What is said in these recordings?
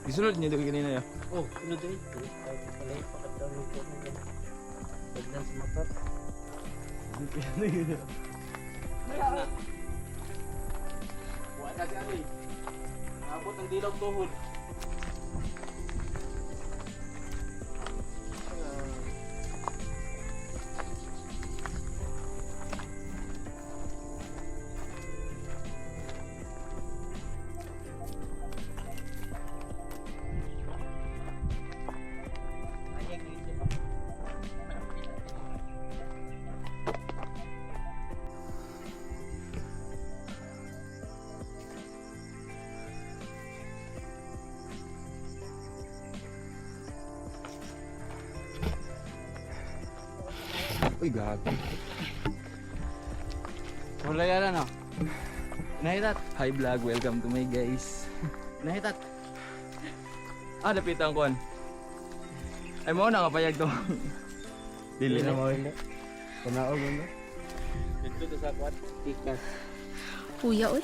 Gisulod niya doon kanina ya. Oh, ano doon? Palay pakadawin ko na yan. Bagdan sa motor. Na. Buwan na si Ali. Abot ang dilaw tuhod. Uy, gabi. Wala yan ano? Nahitat. Hi vlog, welcome to my guys. Nahitat. Napitan ko. Ay mo na kapayag to. Dili na mo. Kunaog mo. Dito to sa kwat. Tikas. Kuya, uy.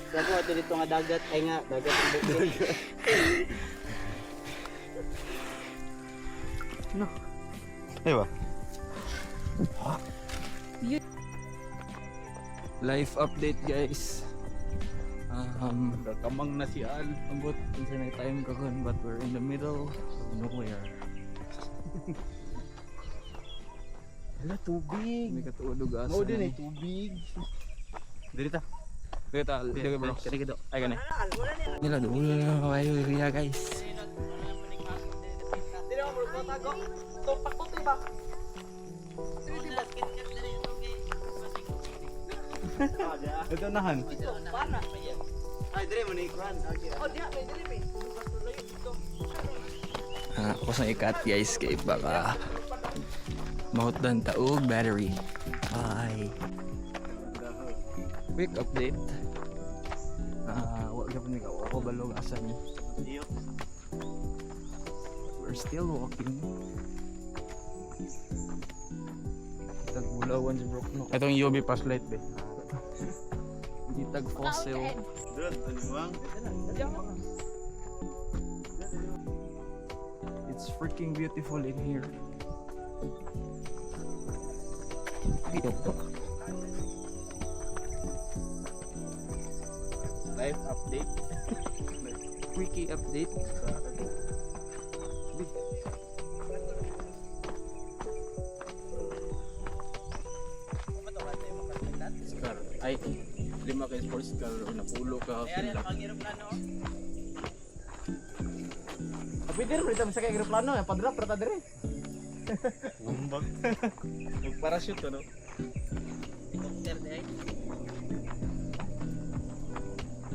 Dako dito nga dagat ay nga dagat ang bukid. No. Diba? Life update guys. Kamang na si Al. Ambot kinsa na time kakon but we're in the middle of nowhere. Hala tubig. May katuudog asa. Mao din ay tubig. Dili ta. Dili ta, dili bro. Kani kido. Ay gani. Nila dulo na kayo riya guys. Dili mo bro tago. Tumpak ko ba? Ito nahan. Pana. Ay dire mo ni Kwan. Oh dia may dire may. Ako sa ikat guys kay baka mahutdan taog battery. Bye. Quick update. Wag gyud ni ako balog asa ni. We're still walking. Tagbulawan si bro. No. Itong UV pass light be. Hindi tag fossil. Doon taniwang. It's freaking beautiful in here. Live update. Quickie update. Scar. Ay, lima ka sports car o napulo ka. Ayan ang aeroplano. Pwede rin sa kay aeroplano, ya padrop rata dire. Bumbag. Mag-parachute ano. Helicopter day.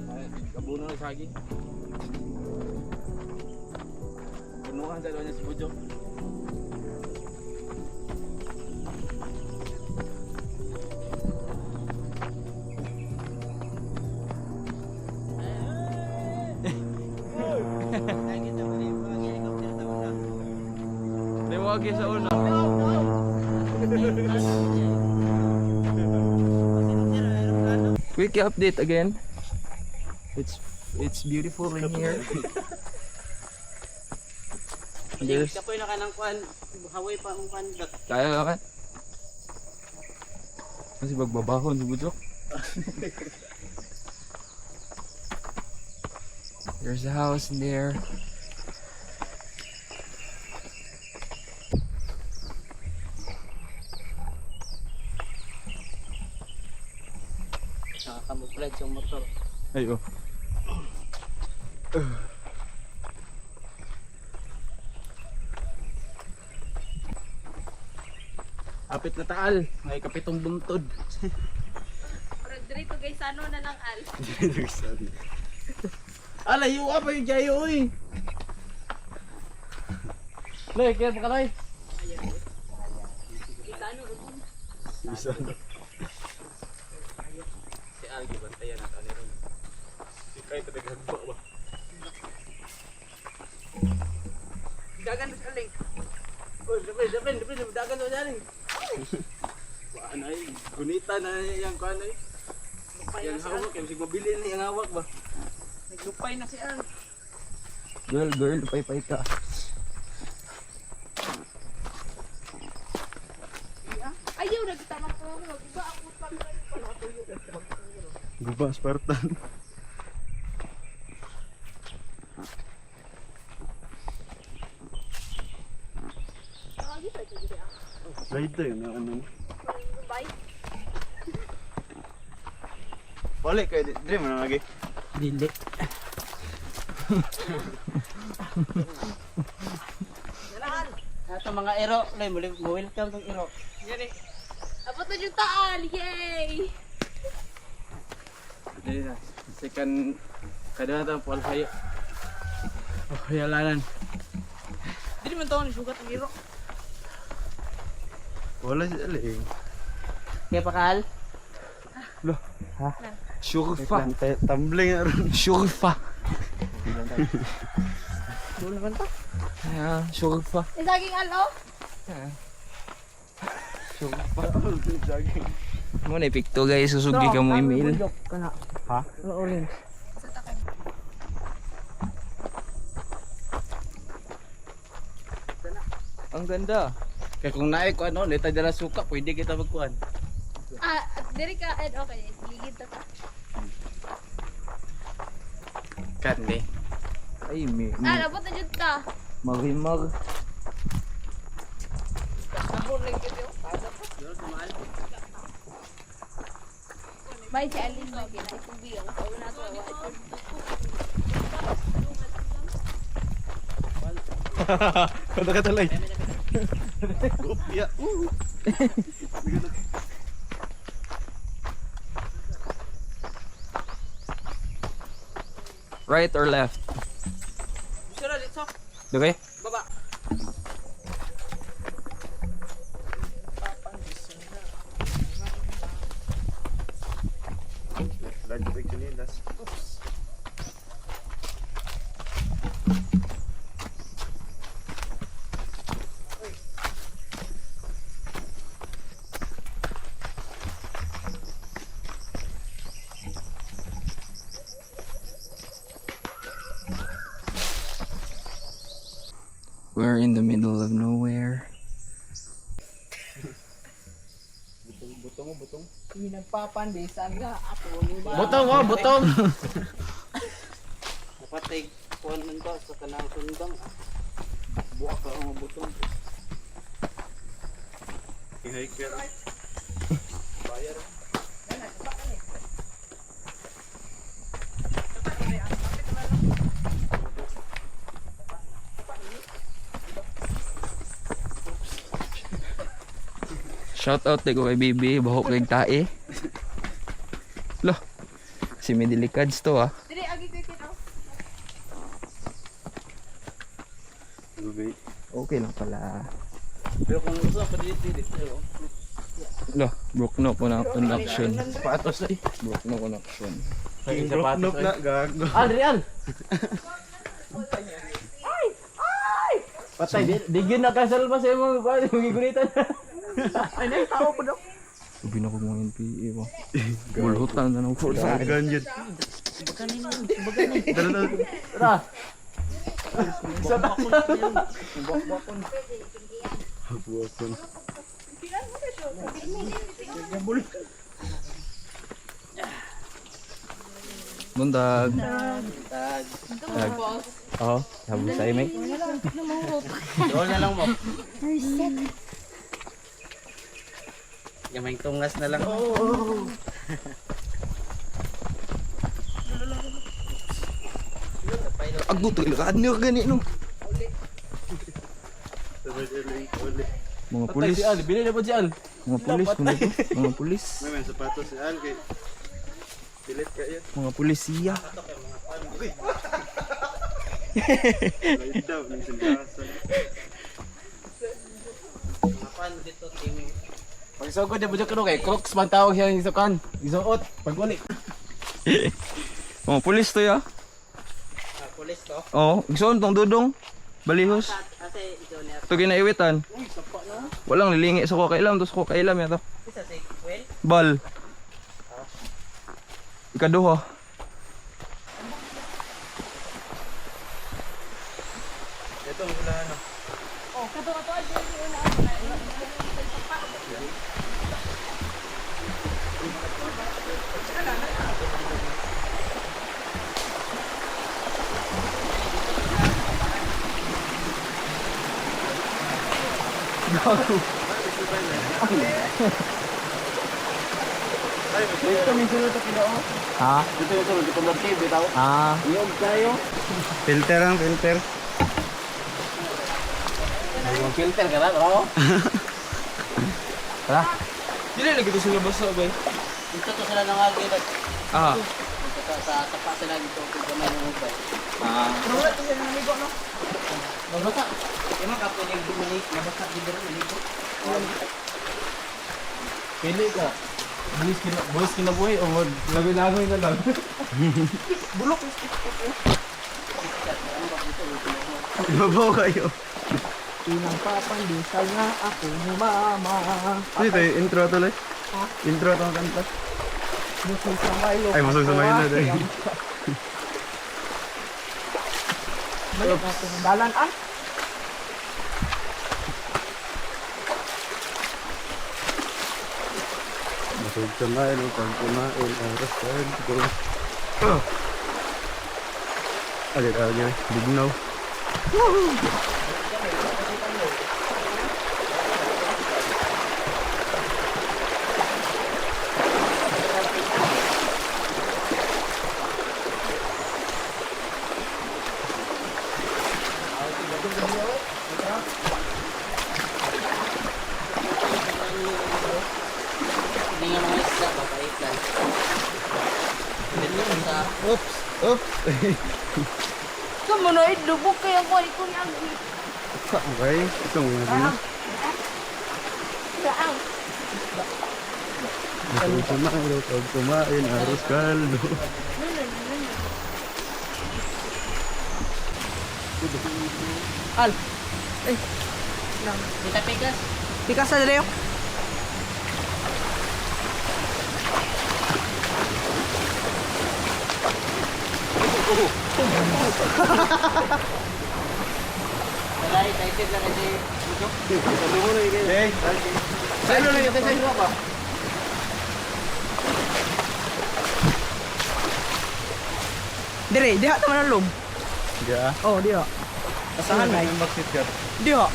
Ay, kabuno na saging. Punuhan sa niya si Bujo. Lagi na mali mga helicopter sa una. Liwagi sa una. Quickie update again. It's beautiful in here. There's Kapoy na ka ng kwan. Haway pa mong kwan. kaya ka. Kasi magbabahon si Bujok. There's a house in there. Nakakamuflage yung motor. Ay oh. Apit na taal, may kapitong bungtod. Dito guys, ano na lang al. Alayo pa yung jayo oy. Lay, kaya pa kalay. Isano ron. Isa. Si Algi bantayan na kaniro. Si Kay tagang ba. Dagan sa link. Oy, depende, dagan na dyan. Ano ay, gunita na yung kuan ay. Lupay na Yang si Al. hawak, yung sig mabili na yung hawak ba. Naglupay na si Al. Girl, pay ka. Ayaw, nagtanong ko ako. Iba ako pala. Guba, Spartan. Ride yun na ano. Bye. Balik kayo, dire mo na lagi. Dili. Ato mga ero, lay mo welcome tong ero. Yan eh. Abot na yung taal. Yay! Dire na. Second kada na po alhayo. Oh, yalanan. Dili man taon sugat ang ero. Wala siya aling. Kaya pakal. Surfa. Tumbling na ron. Surfa. Dulu naman to. Surfa. Isaging alo? Jogging. Mo na epekto guys, susugi ka mo email. Kana. Ha? Ano ulin? Ang ganda. Kaya kung naay ko ano, leta dala suka, pwede kita magkuhan. Ah, diri ka. Okay, ligid na ta. Kande. Ay, may Ah, abot na yung ta. marimar. Bye si Aling lagi na itong biyang. Pao na to. Kanda ka talay. Upya. Right or left? Sira litso. Okay? Baba. Lagi pa kinilas. We're in the middle of nowhere. Pinagpapandisan nga ako ni ba. Butong oh, butong. Napatay kuan man ko sa kanang sundang. Buwa ka ang butong. Hiker. Shout out ko kay Bibi, bahok kay tae. Loh. Si Medilicads to ah. Diri, agi ko kinaw. Gubi. Okay lang pala. Pero kung gusto pa dito. Loh, broke no connection. Patos ay. Broke no connection. Sapatos na gago. Adrian. Patay digin na kasal pa sa imong gigunitan. Ay nay tao po daw. Sabi na ko mga NPA ba. Bulhutan na ng forsa. Ganyan. Tara. Buwakon. Bundag. Oh, habusay may. Doon na lang mo. Gamay tungas na lang. Agut ilakad niyo gani no. Mga pulis. Si Al, bili na po si Al. Mga pulis kuno to. Mga pulis. May sapatos si Al kay pilit kayo. Mga pulisiya. Light daw ng sindasan. Pan dito timing. Pag sugod na budyo kuno kay Crocs man tawag siya sa kan. Isuot pag uli. Mga pulis to ya. Pulis to. Oh, igsoon tong dudong. Balihos. Ate Junior. Ito ginaiwitan. Walang lilingi sa ko kailam, tos ko kailam yato. Isa si Well. Bal. Ikaduha. Oh, kato-kato din yung una. Ito minsan ito kinao. Ha? Dito yung sunod, dito ng TV tao. Ah, Iyog tayo. filter ang filter. Yung filter ka na, bro. Tara. Dili lagi ito sila basa, bay. Dito to sila nangagilat. Ah. Dito sa tapat sila dito. Dito na yung ubay. Ah. Mabasa. Yung mga kapwa yung bumalik. Mabasa dito rin. Maligo. Pili ka. Boys kinabuhi o lagoy-lagoy na lang. Bulok. Babaw kayo. Inang papandisal na ako ni mama. Ito yung intro tuloy. Intro itong kanta. Busog sa Milo. Ay, busog sa Milo dahil. Balik natin ang dalan ah. Masog sa Milo, pag kumain, oras ka. Agad-agad, bignaw. Hindi nga mga isda. Papait lang. Dito sa... Oops! Oops! Sumunod, lubog kayo ko. Ito ni Agi. Okay, ito nga din. Saan? Masog sa Milo, pag kumain, aros kaldo. Al. Kita pikas. Pikas na dali. Wala, excited lang kasi. Hey, sa'yo na yun, sa'yo pa. Dire, diha taman ang loob. Diya. Oh, diha. Asahan na. Yung bakit ka? Diha.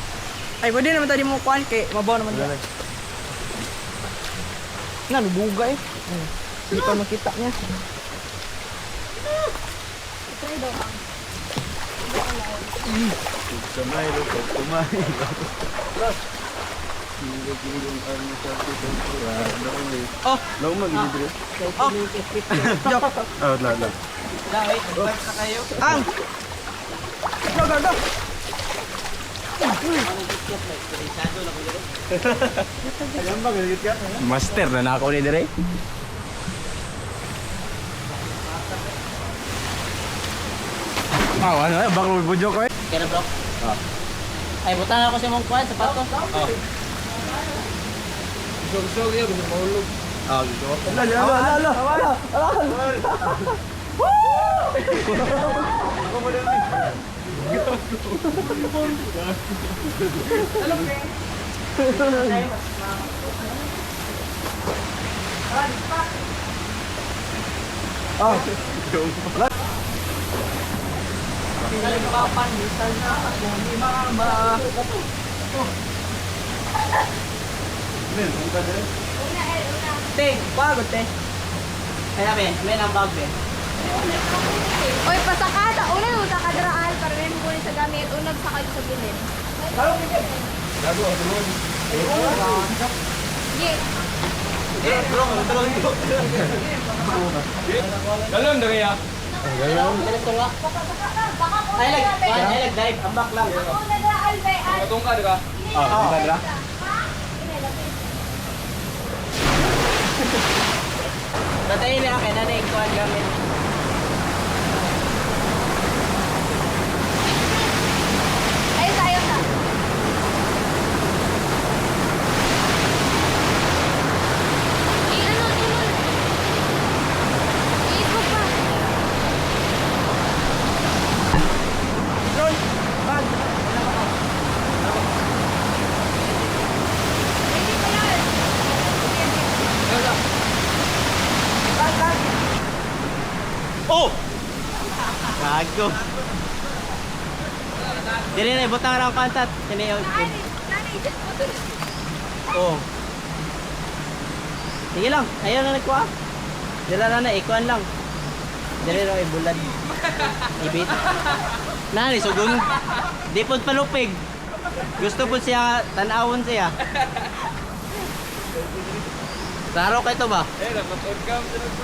Ay, pwede naman tayo mo kuhan kay mabaw naman diha. Nga, lubuga eh. Hindi pa makita niya. Try daw ang. Masog sa Milo, pag kumain, Hilog-hilog ang tempurado. Oh! Law mag-ibig. Oh! Jok! Oh, lala. Wait, nag-vlog na kayo. Ang! Go, go, go! Ayan ba, galit ka? Master na nako ni dire. Ah, ano eh, bako bujo ko eh. Kaya na bro. Ay, butan ako sa mong kuhan, sapatos. Gusto niya, gusto mahulog. Ah, gusto ko. Papandisal na ako ni mama. Te, pagod te. Kaya be, may nang bag be. Oy, pasakada. Una yung sakadraan para rin mo sa gamit. Unag sakay sa gilid. Yes. Galang na kaya? Dalas ko nga. Ay, dive. Ambak lang. Ako nagraan ba? Katong ka, di ka? Ah, dira. Datayin niya kaya na yung kuhan gamit. Ay, tayo na. I-ano. I-ano pa. Roy, bag. ko. Dili na, butang lang kantat. Kini Nani, mo to. oh. Sige lang, ayaw na nagkuha. Dila na ikuan lang. Dili ra ibulad. Ibit. Nani, sugon. Di pod palupig. Gusto po siya, tanawon siya. Klaro ka ito ba? Dapat on-cam sila to.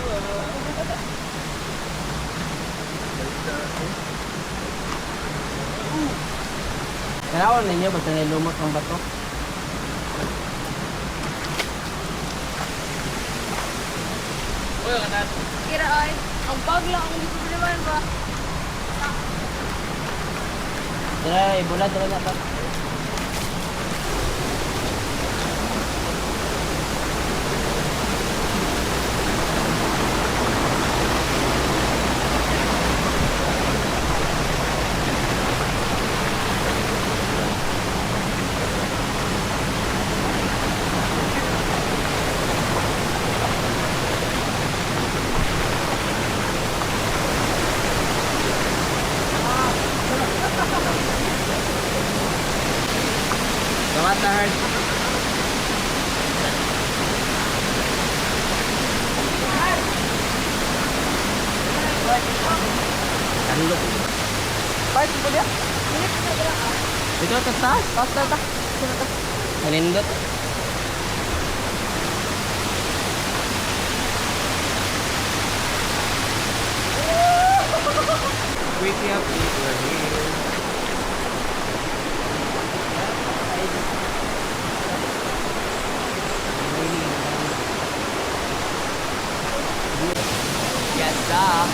Tanawon ninyo, ba't lumot ng bato? Kira ay, ang bag lang ang dito naman ba? Dila, ibulad, dila na ito. Gawat na hard. Kanlok. Part mo dia? Dito ka taas? Basta. Malindot. Wake up, we're here. Yes, sir.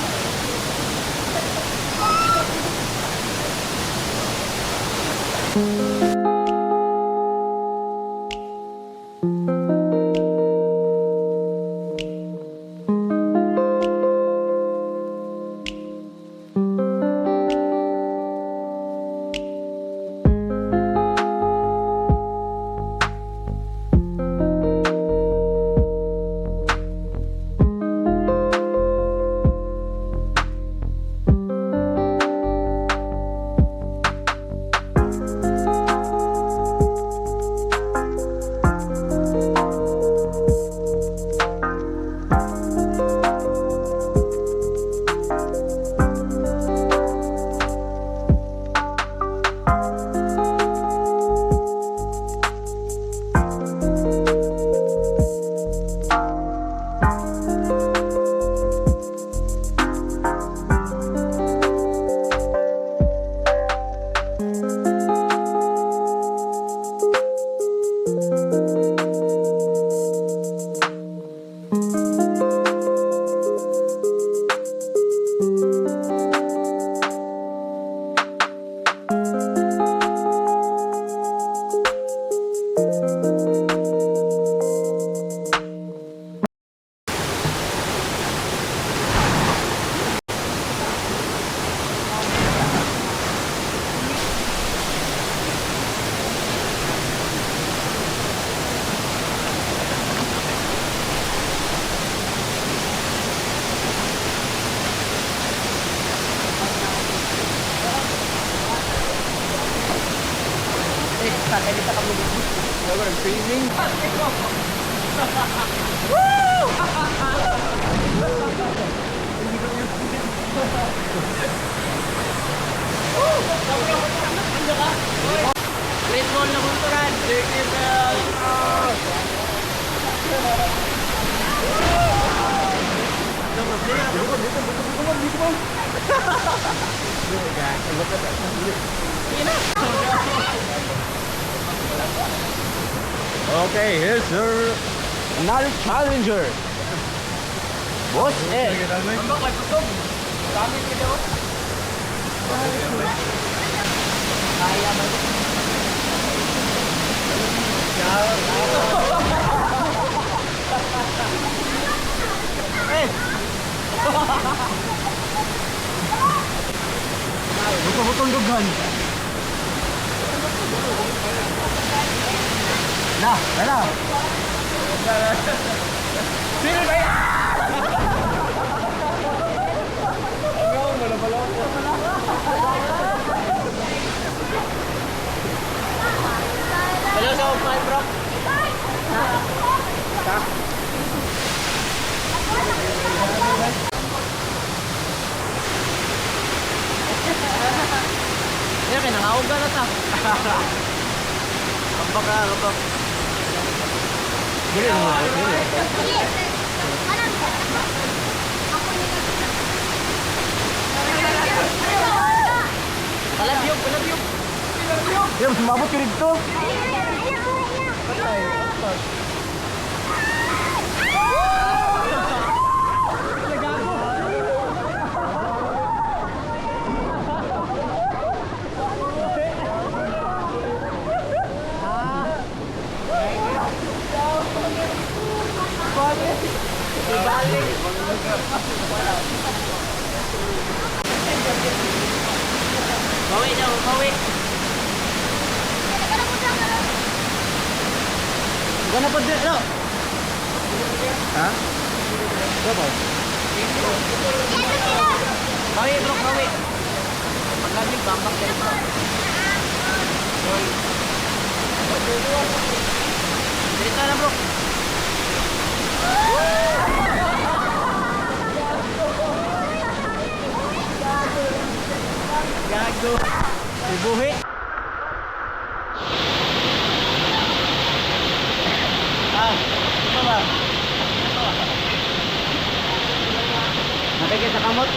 Great ball na kulturan. Okay, here's your another challenger. Boss Ed. Butong dugan. Nah. Sino ba yan? Ano, malabalaw ko. kay nangaoga na ta. Kapag kapag. Dili mo. Palabyog. Yung mabot ka dito. Bawi daw, bawi. Gana pa din, no? Ha? Bawi. Bawi, bro, bawi. Pagkabig, bambak din pa. Dito na, bro. Gago. Ibuhi. Ito ba? Natigil sa kamot?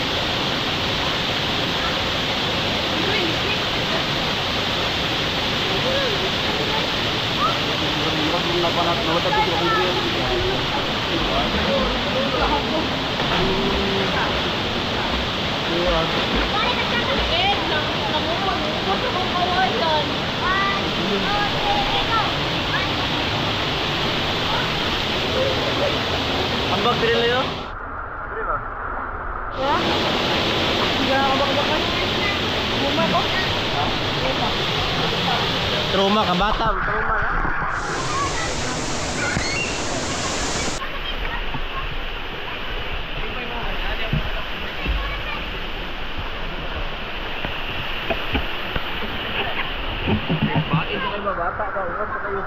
Ambag din layo? Trauma ka bata, trauma na. Bakit kayo babata ka? Huwag pa kayo.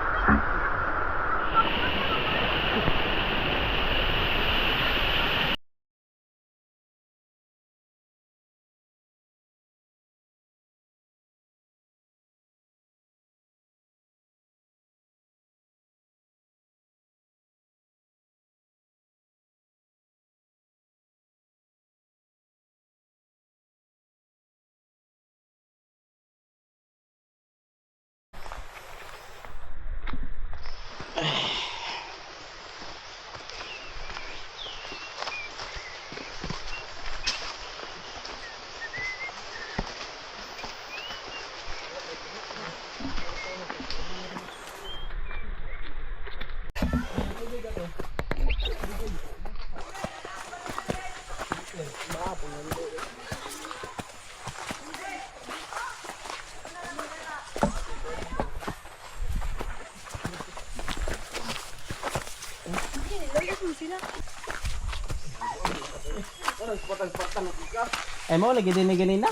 Eh mo lagi din ni ganina?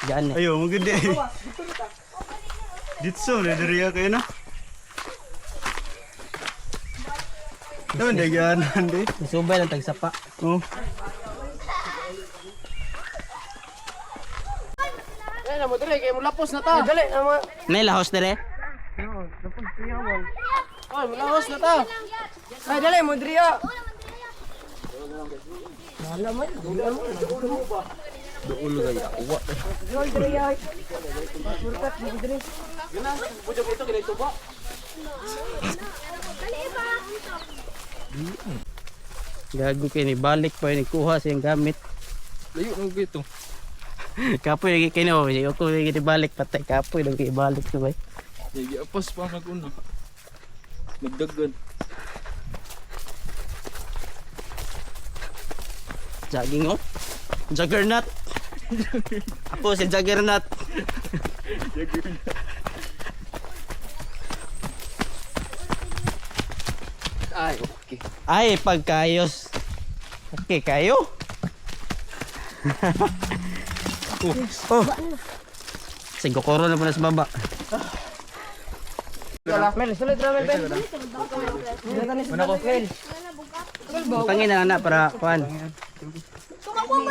Diyan eh. Ayo, maganda eh. Dito na diriya kayo na. Naman daganan di. Subay lang tagsapa. Oh. Nay lahos dire. Gago kini balik pa ni kuha siyang gamit. Layo nung gito. Kapoy lagi kino, ako lagi balik patay kapoy lagi balik to bay. Lagi apos pa naguna. Magdagan. Jogging oh. Juggernaut. Ako si Juggernaut. Ay, okay. Ay, pagkayos. Okay, kayo. Oh. Sigokoro na po na sa baba. Mel, sulit ramen, Ben. Mana ko? Pangin na para kuan.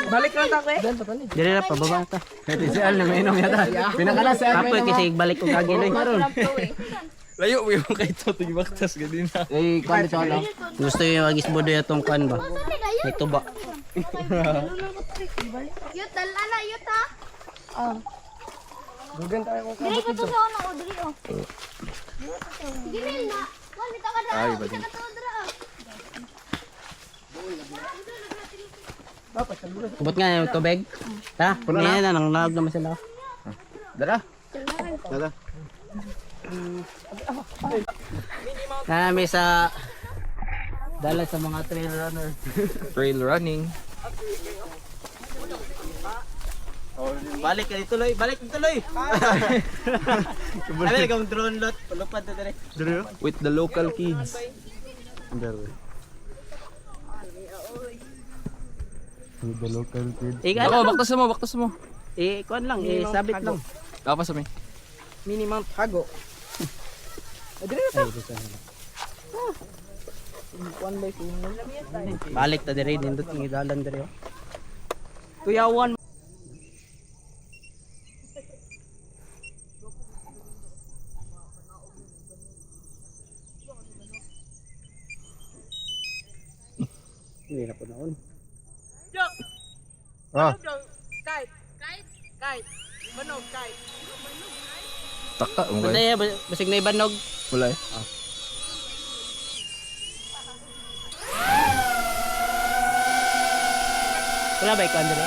Balik lang ako eh. Dili ra pababa ta. Pwede si Al, nangainom yata. Pinakala si Al. Kapoy kasi balik ko kagiloy. Layo mo yung kay to, tigibaktas ganun na. Eh, kwan sa ano? Gusto yung magisbodo itong kan ba? May tuba. Yut, dala yut ha. Dili ko to sa ano o dili o. Dili na. Wala ka ka dra. Kita ka to dra. Ubot nga yung tubig. Ha? Ngayon na, nangnawag naman sila. Dara. Dara. Namin sa dala sa mga trail runner. Trail running. Balik ka tuloy, balik ka tuloy. Ano kang drone lot, palupad na dire. With the local kids. Ako, baktas mo. Kuan lang, sabit lang. Tapos sa may. Minimum hago. Balik ta dire, nindot ng idalan dire. Kuya Juan. Hindi na po naon. Ah. Taka, Basta ya, basig na ibanog. Wala eh. Wala ba ikaw dire?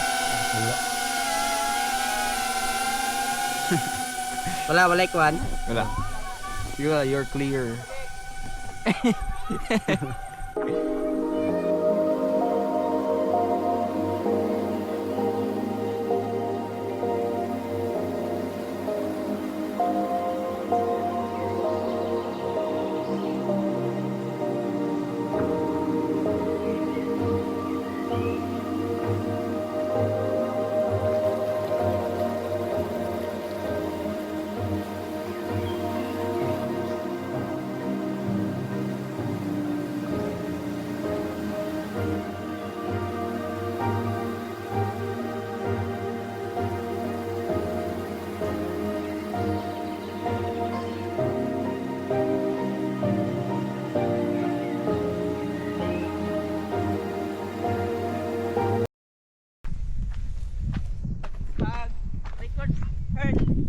Wala ikuan. Wala. You're clear.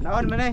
Naon man eh.